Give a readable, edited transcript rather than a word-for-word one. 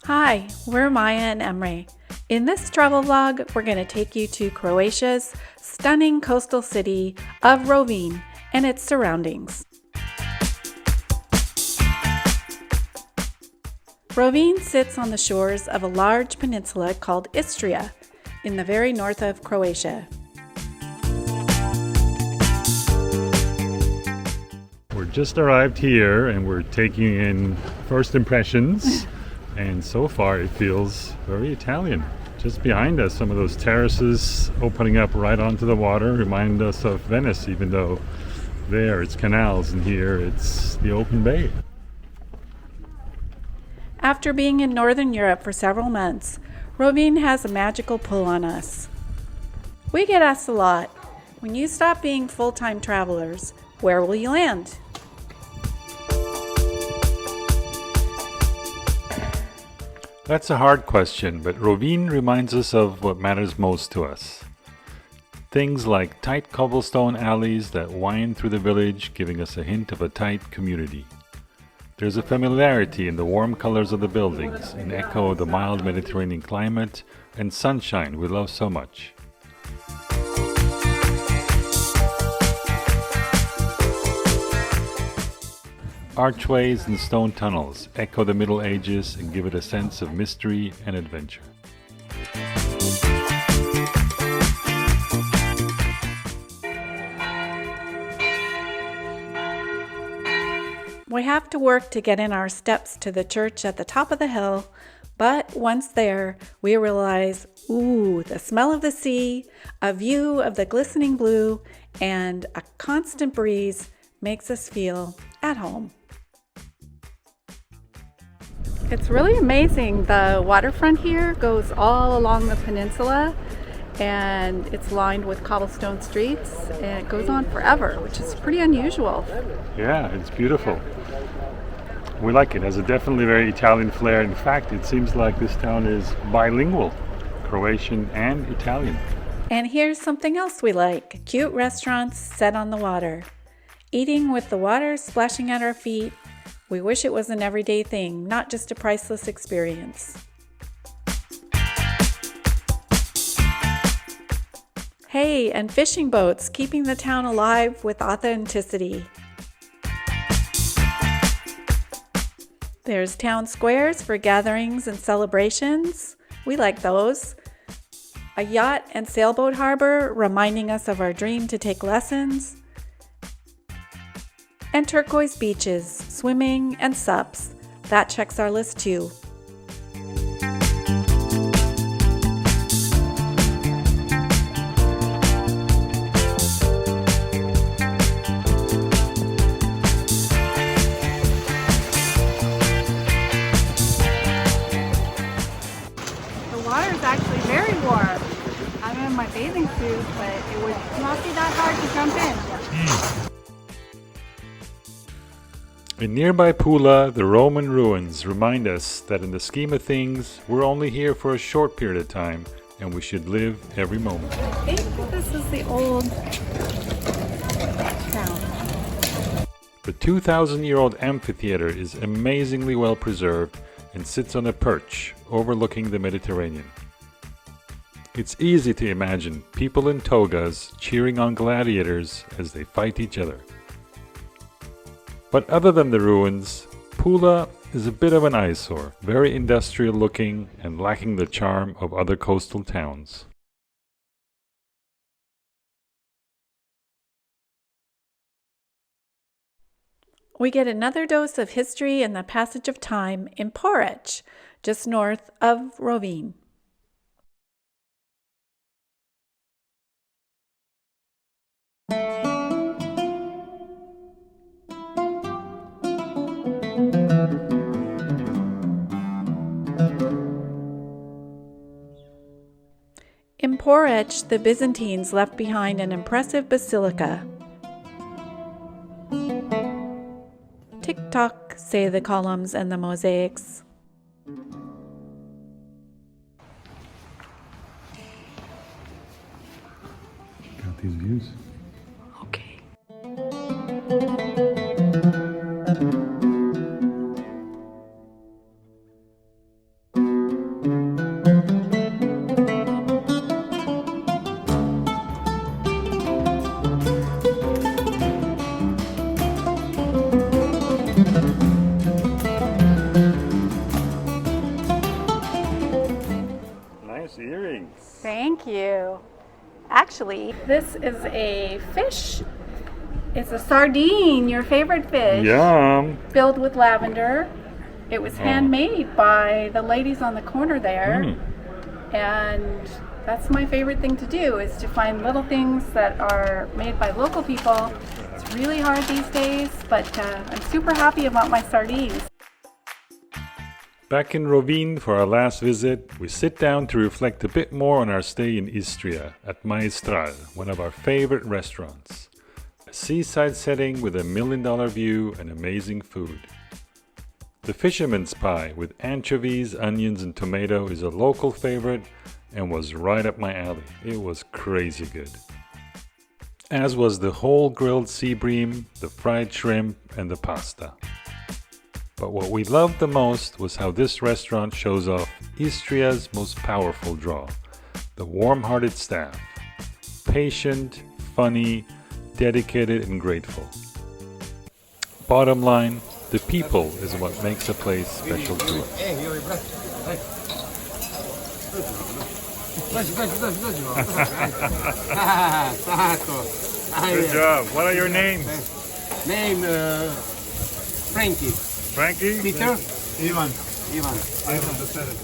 Hi, we're Maya and Emre. In this travel vlog, we're going to take you to Croatia's stunning coastal city of Rovinj and its surroundings. Rovinj sits on the shores of a large peninsula called Istria in the very north of Croatia. We're just arrived here and we're taking in first impressions. And so far it feels very Italian. Just behind us, some of those terraces opening up right onto the water remind us of Venice, even though there it's canals and here it's the open bay. After being in Northern Europe for several months, Rovinj has a magical pull on us. We get asked a lot, when you stop being full-time travelers, where will you land? That's a hard question, but Rovinj reminds us of what matters most to us. Things like tight cobblestone alleys that wind through the village, giving us a hint of a tight community. There's a familiarity in the warm colors of the buildings, an echo of the mild Mediterranean climate and sunshine we love so much. Archways and stone tunnels echo the Middle Ages and give it a sense of mystery and adventure. We have to work to get in our steps to the church at the top of the hill, but once there, we realize, the smell of the sea, a view of the glistening blue, and a constant breeze makes us feel at home. It's really amazing. The waterfront here goes all along the peninsula and it's lined with cobblestone streets and it goes on forever, which is pretty unusual. Yeah, it's beautiful. We like it. It has a definitely very Italian flair. In fact, it seems like this town is bilingual, Croatian and Italian. And here's something else we like, cute restaurants set on the water. Eating with the water splashing at our feet. We wish it was an everyday thing, not just a priceless experience. Hey, and fishing boats, keeping the town alive with authenticity. There's town squares for gatherings and celebrations. We like those. A yacht and sailboat harbor reminding us of our dream to take lessons. And turquoise beaches, swimming and sups. That checks our list too. The water is actually very warm. I'm in my bathing suit, but it would not be that hard to jump in. In nearby Pula, the Roman ruins remind us that in the scheme of things, we're only here for a short period of time and we should live every moment. I think this is the old town. The 2,000-year-old amphitheater is amazingly well preserved and sits on a perch overlooking the Mediterranean. It's easy to imagine people in togas cheering on gladiators as they fight each other. But other than the ruins, Pula is a bit of an eyesore, very industrial looking and lacking the charm of other coastal towns. We get another dose of history and the passage of time in Porec, just north of Rovinj. In Porec, the Byzantines left behind an impressive basilica. Tick-tock, say the columns and the mosaics. Got these views. Okay. Thank you. Actually, this is a fish. It's a sardine, your favorite fish. Yum! Filled with lavender. It was handmade by the ladies on the corner there. And that's my favorite thing to do, is to find little things that are made by local people. It's really hard these days, but I'm super happy about my sardines. Back in Rovinj for our last visit, we sit down to reflect a bit more on our stay in Istria at Maestral, one of our favorite restaurants. A seaside setting with $1 million view and amazing food. The fisherman's pie with anchovies, onions and tomato is a local favorite and was right up my alley. It was crazy good. As was the whole grilled sea bream, the fried shrimp and the pasta. But what we loved the most was how this restaurant shows off Istria's most powerful draw, the warm-hearted staff. Patient, funny, dedicated and grateful. Bottom line, the people is what makes a place special to us. Good job. What are your names? Name Frankie. Frankie? Peter? Ivan. Ivan. Ivan the Seven.